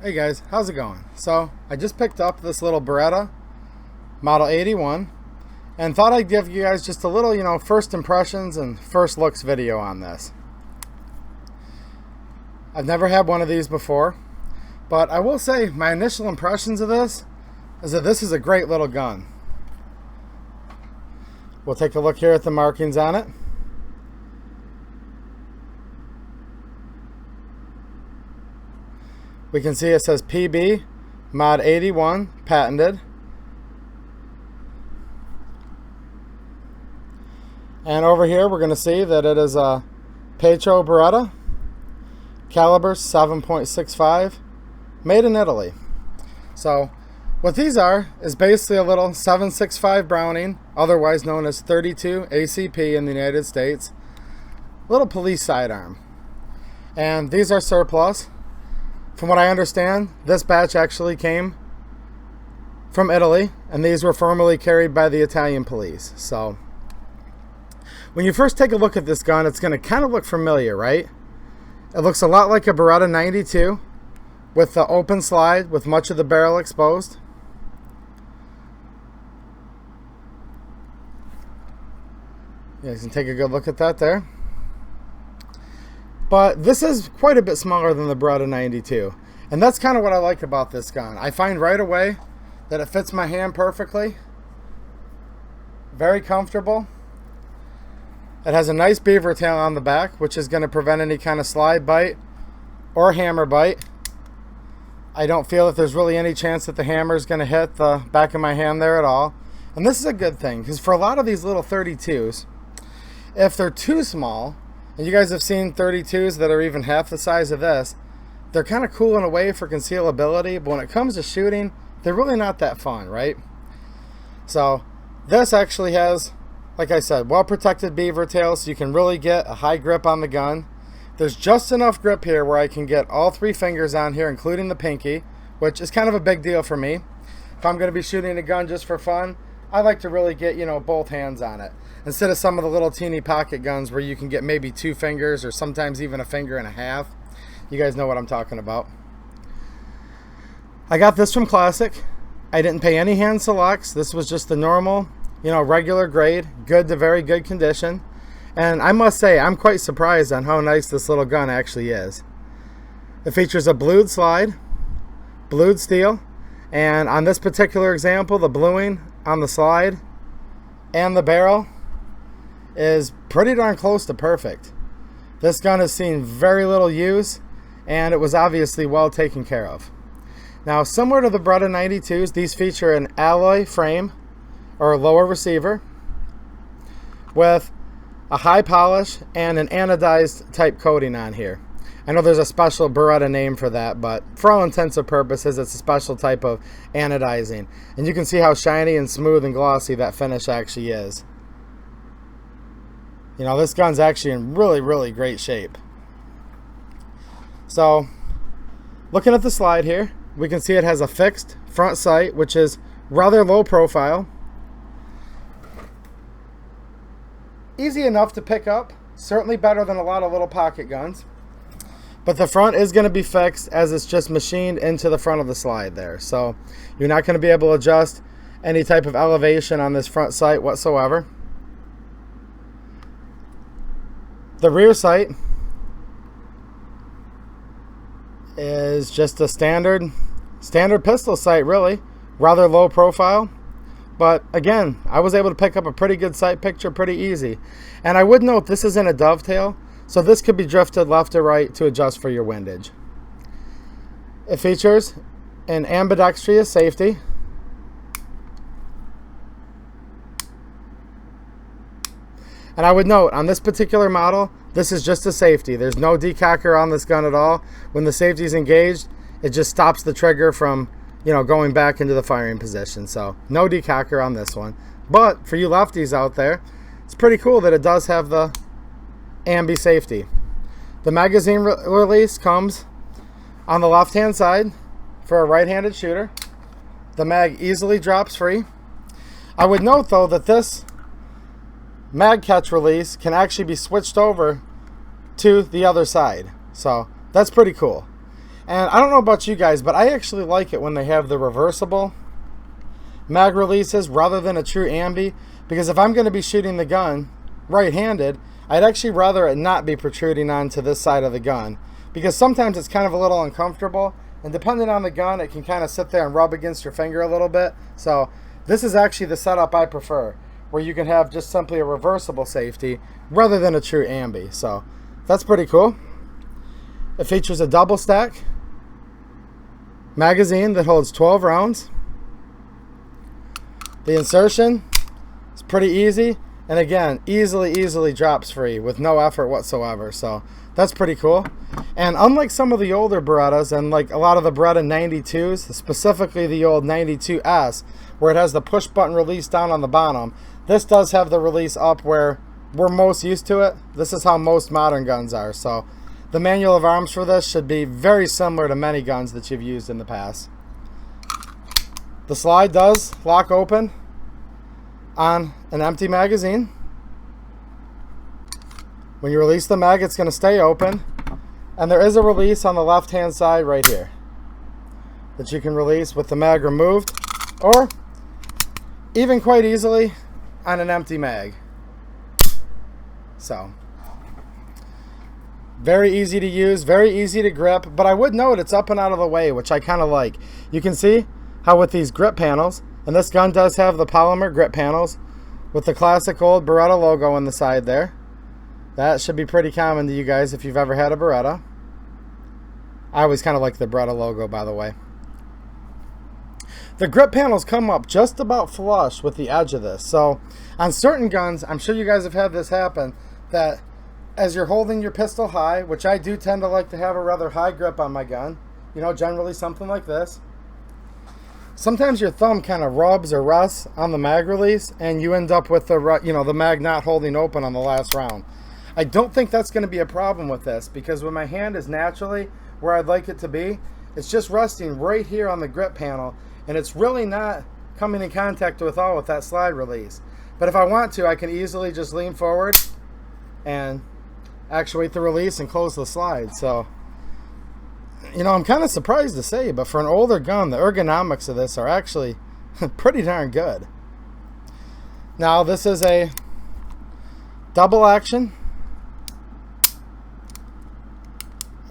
Hey guys, how's it going? So I just picked up this little Beretta model 81 and thought I'd give you guys just a little, first impressions and first looks video on this. I've never had one of these before, but I will say my initial impressions of this is that this is a great little gun. We'll take a look here at the markings on it. We can see it says PB Mod 81 patented. And over here we're going to see that it is a Petro Beretta, caliber 7.65, made in Italy. So what these are is basically a little 7.65 Browning, otherwise known as 32 ACP in the United States, little police sidearm. And these are surplus. From what I understand, this batch actually came from Italy, and these were formerly carried by the Italian police. So when you first take a look at this gun, it's going to kind of look familiar, right? It looks a lot like a Beretta 92 with the open slide with much of the barrel exposed. You guys can take a good look at that there. But this is quite a bit smaller than the Beretta 92. And that's kind of what I like about this gun. I find right away that it fits my hand perfectly. Very comfortable. It has a nice beaver tail on the back, which is going to prevent any kind of slide bite or hammer bite. I don't feel that there's really any chance that the hammer is going to hit the back of my hand there at all. And this is a good thing, because for a lot of these little 32s, if they're too small, and you guys have seen 32s that are even half the size of this, they're kind of cool in a way for concealability, but when it comes to shooting, they're really not that fun, right? So this actually has, like I said, well protected beaver tail, so you can really get a high grip on the gun. There's just enough grip here where I can get all three fingers on here, including the pinky, which is kind of a big deal for me. If I'm going to be shooting a gun just for fun, I like to really get, both hands on it. Instead of some of the little teeny pocket guns where you can get maybe 2 fingers or sometimes even a finger and a half. You guys know what I'm talking about. I got this from Classic. I didn't pay any hand selects. This was just the normal, regular grade, good to very good condition. And I must say, I'm quite surprised on how nice this little gun actually is. It features a blued slide, blued steel, and on this particular example, the bluing on the slide and the barrel is pretty darn close to perfect. This gun has seen very little use, and it was obviously well taken care of. Now, similar to the Beretta 92s, these feature an alloy frame or lower receiver with a high polish and an anodized type coating on here. I know there's a special Beretta name for that, but for all intents and purposes, it's a special type of anodizing. And you can see how shiny and smooth and glossy that finish actually is. This gun's actually in really, really great shape. So, looking at the slide here, we can see it has a fixed front sight, which is rather low profile. Easy enough to pick up, certainly better than a lot of little pocket guns. But the front is going to be fixed as it's just machined into the front of the slide there. So you're not going to be able to adjust any type of elevation on this front sight whatsoever. The rear sight is just a standard pistol sight, really. Rather low profile. But again, I was able to pick up a pretty good sight picture pretty easy. And I would note this is in a dovetail, so this could be drifted left or right to adjust for your windage. It features an ambidextrous safety. And I would note, on this particular model, this is just a safety. There's no decocker on this gun at all. When the safety is engaged, it just stops the trigger from, going back into the firing position. So no decocker on this one. But for you lefties out there, it's pretty cool that it does have the ambi safety. The magazine release comes on the left-hand side for a right-handed shooter. The mag easily drops free. I would note, though, that this mag catch release can actually be switched over to the other side. So that's pretty cool. And I don't know about you guys, but I actually like it when they have the reversible mag releases rather than a true ambi, because if I'm going to be shooting the gun right-handed, I'd actually rather it not be protruding onto this side of the gun, because sometimes it's kind of a little uncomfortable, and depending on the gun, it can kind of sit there and rub against your finger a little bit. So this is actually the setup I prefer, where you can have just simply a reversible safety rather than a true ambi. So that's pretty cool. It features a double stack magazine that holds 12 rounds. The insertion is pretty easy, and again, easily drops free with no effort whatsoever. So that's pretty cool. And unlike some of the older Berettas and like a lot of the Beretta 92s, specifically the old 92S, where it has the push button release down on the bottom, this does have the release up where we're most used to it. This is how most modern guns are. So the manual of arms for this should be very similar to many guns that you've used in the past. The slide does lock open on an empty magazine. When you release the mag, it's going to stay open. And there is a release on the left-hand side right here that you can release with the mag removed, or even quite easily on an empty mag. So very easy to use, very easy to grip, but I would note it's up and out of the way, which I kind of like. You can see how with these grip panels, and this gun does have the polymer grip panels with the classic old Beretta logo on the side there. That should be pretty common to you guys if you've ever had a Beretta. I always kind of like the Beretta logo, by the way. The grip panels come up just about flush with the edge of this. So on certain guns, I'm sure you guys have had this happen, that as you're holding your pistol high, which I do tend to like to have a rather high grip on my gun, you know, generally something like this, sometimes your thumb kind of rubs or rests on the mag release, and you end up with the, you know, the mag not holding open on the last round. I don't think that's going to be a problem with this, because when my hand is naturally where I'd like it to be, it's just resting right here on the grip panel, and it's really not coming in contact with all with that slide release. But if I want to, I can easily just lean forward and actuate the release and close the slide. So, you know, I'm kind of surprised to say, but for an older gun, the ergonomics of this are actually pretty darn good. Now, this is a double action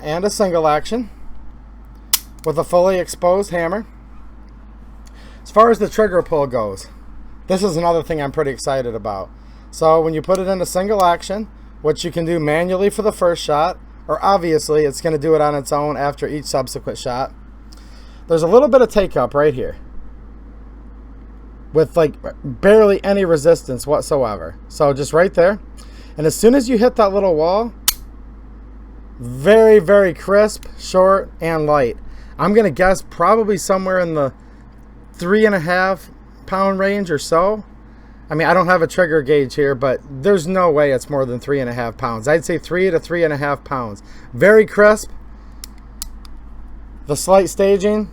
and a single action with a fully exposed hammer. As far as the trigger pull goes, this is another thing I'm pretty excited about. So when you put it into single action, which you can do manually for the first shot, or obviously it's going to do it on its own after each subsequent shot, there's a little bit of take up right here with like barely any resistance whatsoever. So just right there, and as soon as you hit that little wall, very crisp, short, and light. I'm gonna guess probably somewhere in the 3.5 pound range or so. I mean, I don't have a trigger gauge here, but there's no way it's more than 3.5 pounds. I'd say 3 to 3.5 pounds. Very crisp. The slight staging,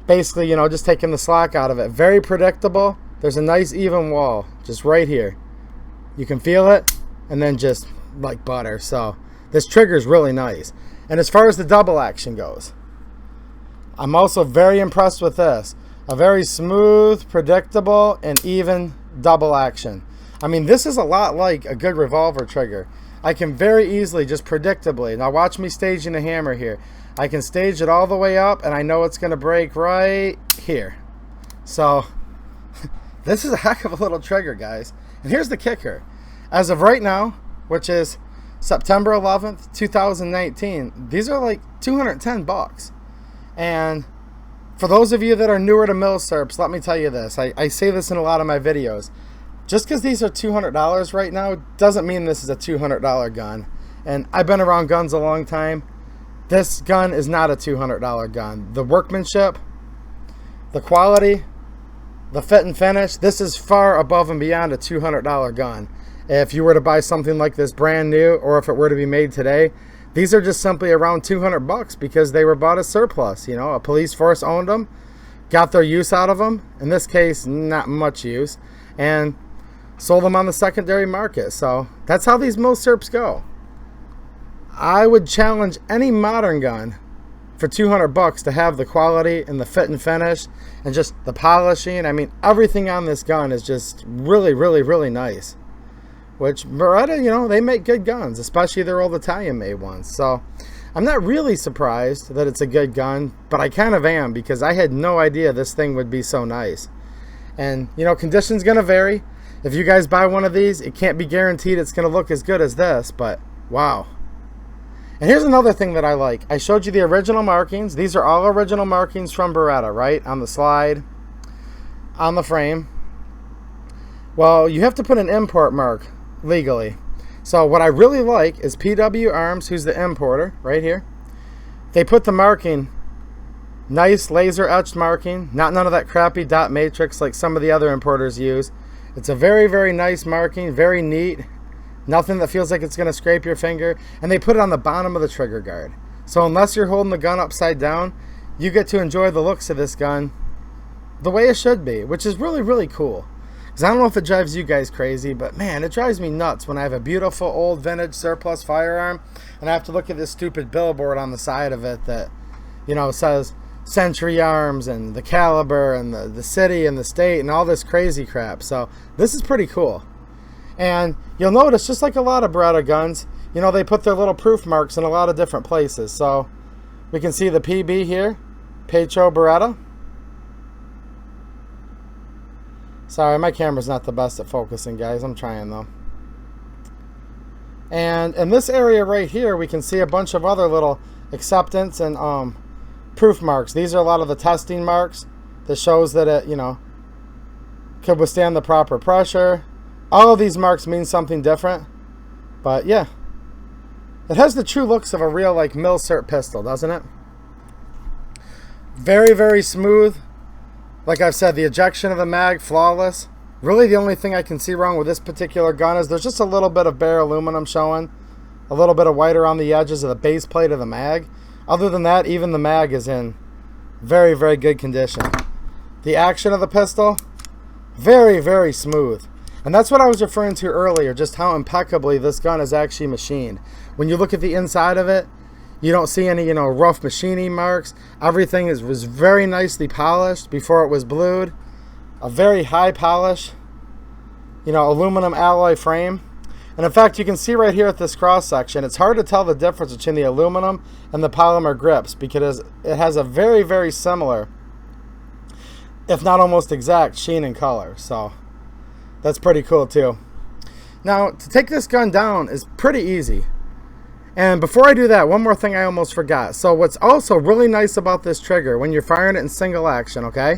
basically, you know, just taking the slack out of it. Very predictable. There's a nice even wall just right here. You can feel it, and then just like butter. So this trigger is really nice. And as far as the double action goes, I'm also very impressed with this. A very smooth, predictable, and even double action. I mean, this is a lot like a good revolver trigger. I can very easily, just predictably, now watch me staging the hammer here. I can stage it all the way up, and I know it's going to break right here. So this is a heck of a little trigger, guys. And here's the kicker. As of right now, which is September 11th, 2019, these are like 210 bucks. And for those of you that are newer to milsurps, let me tell you this. I say this in a lot of my videos. Just because these are $200 right now doesn't mean this is a $200 gun. And I've been around guns a long time. This gun is not a $200 gun. The workmanship, the quality, the fit and finish, this is far above and beyond a $200 gun. If you were to buy something like this brand new, or if it were to be made today, these are just simply around 200 bucks because they were bought as surplus. You know, a police force owned them, got their use out of them. In this case, not much use, and sold them on the secondary market. So that's how these milsurps go. I would challenge any modern gun for 200 bucks to have the quality and the fit and finish and just the polishing. I mean, everything on this gun is just really, really, really nice. Which Beretta, you know, they make good guns, especially their old Italian made ones. So I'm not really surprised that it's a good gun, but I kind of am, because I had no idea this thing would be so nice. And, you know, condition's going to vary. If you guys buy one of these, it can't be guaranteed it's going to look as good as this, but wow. And here's another thing that I like. I showed you the original markings. These are all original markings from Beretta, right? On the slide, on the frame. Well, you have to put an import mark legally. So what I really like is PW Arms, who's the importer, right here. They put the marking, nice laser etched marking, not none of that crappy dot matrix like some of the other importers use. It's a very, very nice marking, very neat. Nothing that feels like it's going to scrape your finger. And they put it on the bottom of the trigger guard. So unless you're holding the gun upside down, you get to enjoy the looks of this gun the way it should be, which is really, really cool. Because I don't know if it drives you guys crazy, but man, it drives me nuts when I have a beautiful old vintage surplus firearm and I have to look at this stupid billboard on the side of it that, you know, says Century Arms and the caliber and the city and the state and all this crazy crap. So this is pretty cool. And you'll notice, just like a lot of Beretta guns, you know, they put their little proof marks in a lot of different places. So we can see the PB here, Pecho Beretta. Sorry, my camera's not the best at focusing, guys. I'm trying, though. And in this area right here, we can see a bunch of other little acceptance and proof marks. These are a lot of the testing marks that shows that it, you know, could withstand the proper pressure. All of these marks mean something different. But, yeah. It has the true looks of a real, like, mil-cert pistol, doesn't it? Very, very smooth. Like I've said, the ejection of the mag, flawless. Really the only thing I can see wrong with this particular gun is there's just a little bit of bare aluminum showing. A little bit of white around the edges of the base plate of the mag. Other than that, even the mag is in very, very good condition. The action of the pistol, very, very smooth. And that's what I was referring to earlier, just how impeccably this gun is actually machined. When you look at the inside of it, you don't see any, you know, rough machining marks. Everything was very nicely polished before it was blued. A very high polish, you know, aluminum alloy frame. And in fact, you can see right here at this cross section, it's hard to tell the difference between the aluminum and the polymer grips because it has a very, very similar, if not almost exact, sheen and color. So that's pretty cool too. Now, to take this gun down is pretty easy. And before I do that, one more thing I almost forgot. So what's also really nice about this trigger when you're firing it in single action, okay,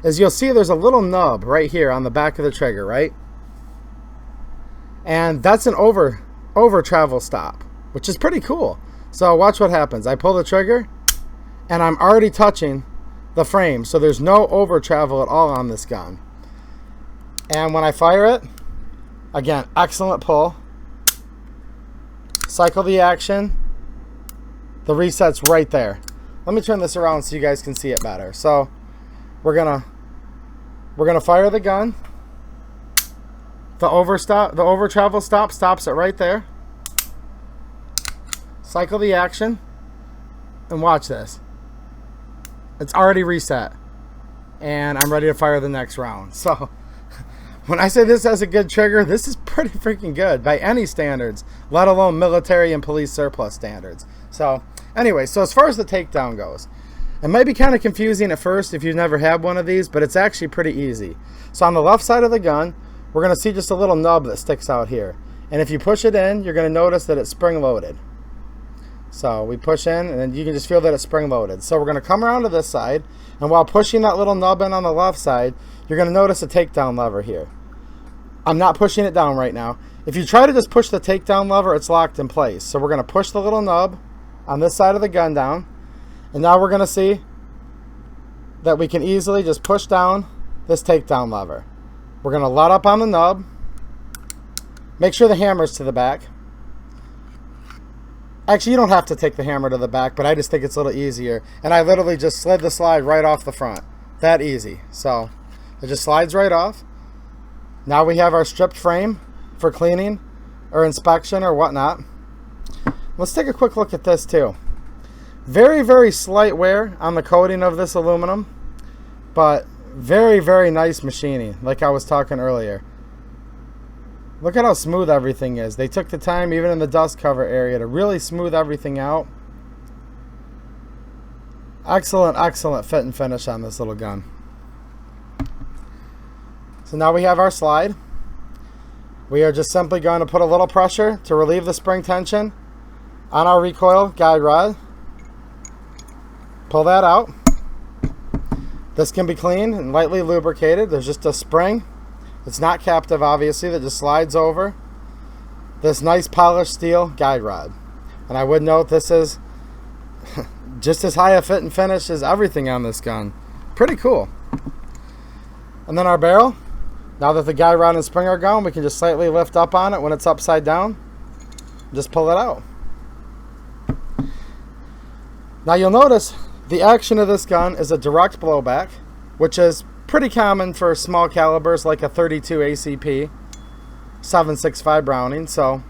is you'll see there's a little nub right here on the back of the trigger, right? And that's an over travel stop, which is pretty cool. So watch what happens. I pull the trigger and I'm already touching the frame. So there's no over travel at all on this gun. And when I fire it, again, excellent pull. Cycle the action. The reset's right there. Let me turn this around so you guys can see it better. So we're gonna fire the gun. The over travel stop stops it right there. Cycle the action. And watch this. It's already reset. And I'm ready to fire the next round. So when I say this has a good trigger, this is pretty freaking good by any standards, let alone military and police surplus standards. So anyway, so as far as the takedown goes, it might be kind of confusing at first if you've never had one of these, but it's actually pretty easy. So on the left side of the gun, we're going to see just a little nub that sticks out here. And if you push it in, you're going to notice that it's spring loaded. So we push in and then you can just feel that it's spring loaded. So we're going to come around to this side, and while pushing that little nub in on the left side, you're going to notice a takedown lever here. I'm not pushing it down right now. If you try to just push the takedown lever, it's locked in place. So we're going to push the little nub on this side of the gun down. And now we're going to see that we can easily just push down this takedown lever. We're going to let up on the nub. Make sure the hammer's to the back. Actually, you don't have to take the hammer to the back, but I just think it's a little easier. And I literally just slid the slide right off the front. That easy. So it just slides right off. Now we have our stripped frame for cleaning or inspection or whatnot. Let's take a quick look at this too. Very, very slight wear on the coating of this aluminum, but very, very nice machining, like I was talking earlier. Look at how smooth everything is. They took the time, even in the dust cover area, to really smooth everything out. Excellent, excellent fit and finish on this little gun. So now we have our slide. We are just simply going to put a little pressure to relieve the spring tension on our recoil guide rod. Pull that out. This can be cleaned and lightly lubricated. There's just a spring. It's not captive, obviously, that just slides over this nice polished steel guide rod. And I would note this is just as high a fit and finish as everything on this gun. Pretty cool. And then our barrel. Now that the guide rod and spring are gone, we can just slightly lift up on it when it's upside down. Just pull it out. Now you'll notice the action of this gun is a direct blowback, which is pretty common for small calibers like a 32 ACP 7.65 Browning. So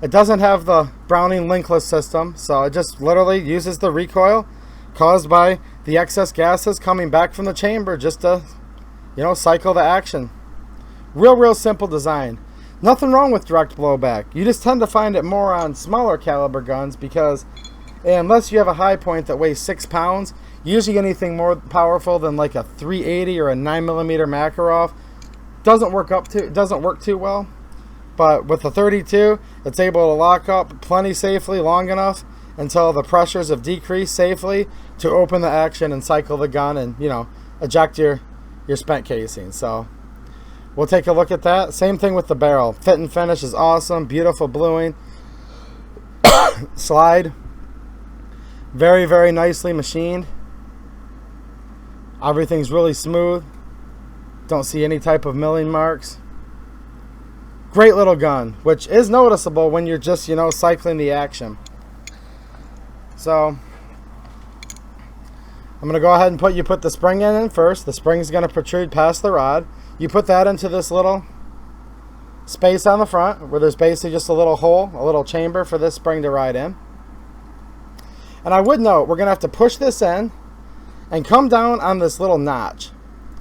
it doesn't have the Browning linkless system, so it just literally uses the recoil caused by the excess gases coming back from the chamber just to, you know, cycle the action. Real simple design. Nothing wrong with direct blowback. You just tend to find it more on smaller caliber guns because unless you have a high point that weighs 6 pounds, usually anything more powerful than like a 380 or a 9mm Makarov doesn't work too well. But with the 32, it's able to lock up plenty safely long enough until the pressures have decreased safely to open the action and cycle the gun and, you know, eject your spent casing. So we'll take a look at that. Same thing with the barrel. Fit and finish is awesome. Beautiful bluing. Slide. Very nicely machined. Everything's really smooth. Don't see any type of milling marks. Great little gun, which is noticeable when you're just, you know, cycling the action. So I'm going to go ahead and put the spring in first. The spring's going to protrude past the rod. You put that into this little space on the front where there's basically just a little hole, a little chamber for this spring to ride in. And I would note, we're going to have to push this in and come down on this little notch.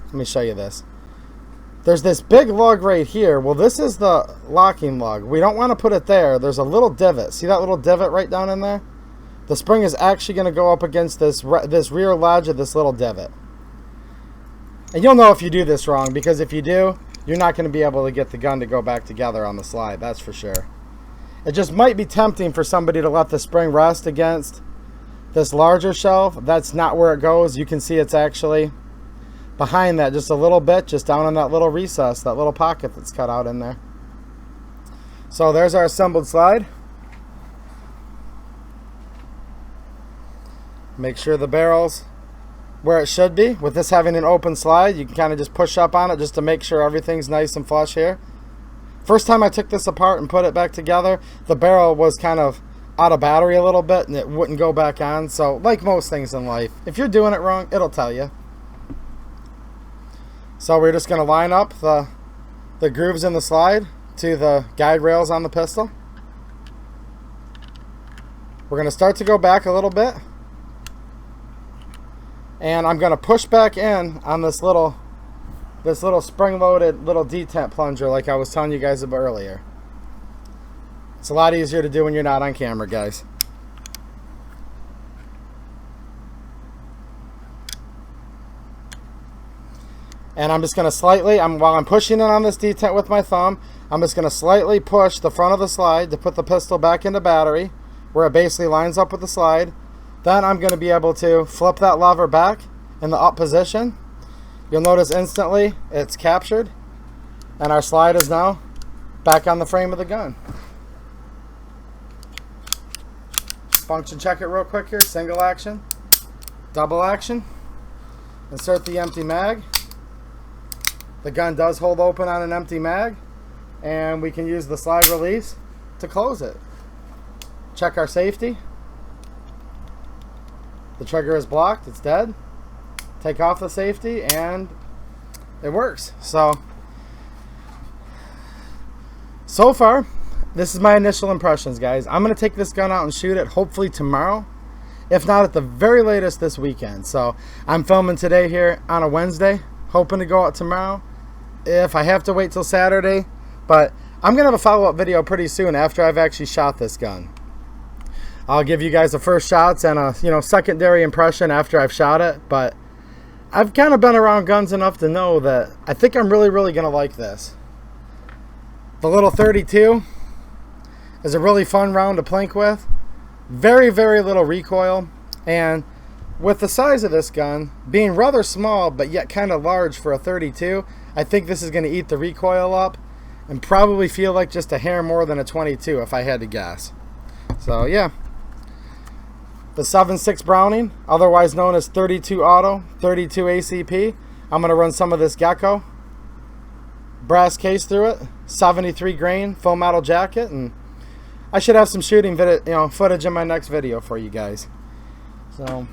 Let me show you this. There's this big lug right here. Well, this is the locking lug. We don't want to put it there. There's a little divot. See that little divot right down in there? The spring is actually going to go up against this rear ledge of this little divot. And you'll know if you do this wrong, because if you do, you're not going to be able to get the gun to go back together on the slide. That's for sure. It just might be tempting for somebody to let the spring rest against this larger shelf. That's not where it goes. You can see it's actually behind that just a little bit, just down in that little recess, that little pocket that's cut out in there. So there's our assembled slide. Make sure the barrel's where it should be. With this having an open slide, you can kind of just push up on it just to make sure everything's nice and flush here. First time I took this apart and put it back together, the barrel was kind of out of battery a little bit and it wouldn't go back on. So like most things in life, if you're doing it wrong, it'll tell you. So we're just going to line up the grooves in the slide to the guide rails on the pistol. We're going to start to go back a little bit. And I'm going to push back in on this little spring-loaded little detent plunger like I was telling you guys about earlier. It's a lot easier to do when you're not on camera, guys. And I'm just going to slightly, while I'm pushing it on this detent with my thumb, I'm just going to slightly push the front of the slide to put the pistol back into battery, where it basically lines up with the slide. Then I'm going to be able to flip that lever back in the up position. You'll notice instantly it's captured, and our slide is now back on the frame of the gun. Function check it real quick here. Single action, double action. Insert the empty mag. The gun does hold open on an empty mag, and we can use the slide release to close it. Check our safety. The trigger is blocked, it's dead. Take off the safety and it works. So far, this is my initial impressions, guys. I'm going to take this gun out and shoot it hopefully tomorrow if not at the very latest this weekend. So I'm filming today here on a Wednesday, hoping to go out tomorrow if I have to wait till Saturday. But I'm going to have a follow-up video pretty soon after I've actually shot this gun. I'll give you guys the first shots and a secondary impression after I've shot it. But I've kind of been around guns enough to know that I think I'm really going to like this. The little 32 is a really fun round to plink with. Very little recoil. And with the size of this gun being rather small but yet kind of large for a 32, I think this is going to eat the recoil up and probably feel like just a hair more than a 22 if I had to guess. So yeah. The 7.6 Browning, otherwise known as 32 Auto, 32 ACP. I'm going to run some of this Gecko. Brass case through it, 73 grain, full metal jacket, and I should have some shooting video, footage in my next video for you guys. So,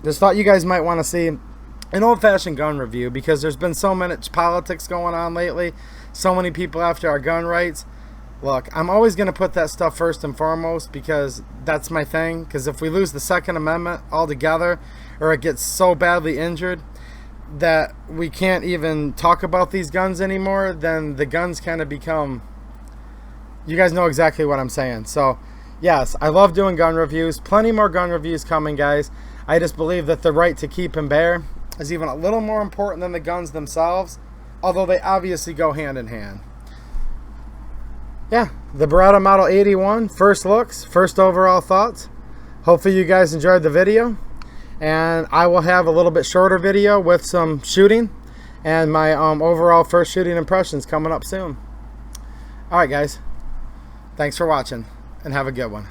just thought you guys might want to see an old-fashioned gun review because there's been so much politics going on lately, so many people after our gun rights. Look, I'm always going to put that stuff first and foremost because that's my thing. Because if we lose the Second Amendment altogether, or it gets so badly injured that we can't even talk about these guns anymore, then the guns kind of become... You guys know exactly what I'm saying. So, yes, I love doing gun reviews. Plenty more gun reviews coming, guys. I just believe that the right to keep and bear is even a little more important than the guns themselves, although they obviously go hand in hand. Yeah, the Beretta Model 81, first looks, first overall thoughts. Hopefully you guys enjoyed the video. And I will have a little bit shorter video with some shooting and my overall first shooting impressions coming up soon. Alright guys, thanks for watching and have a good one.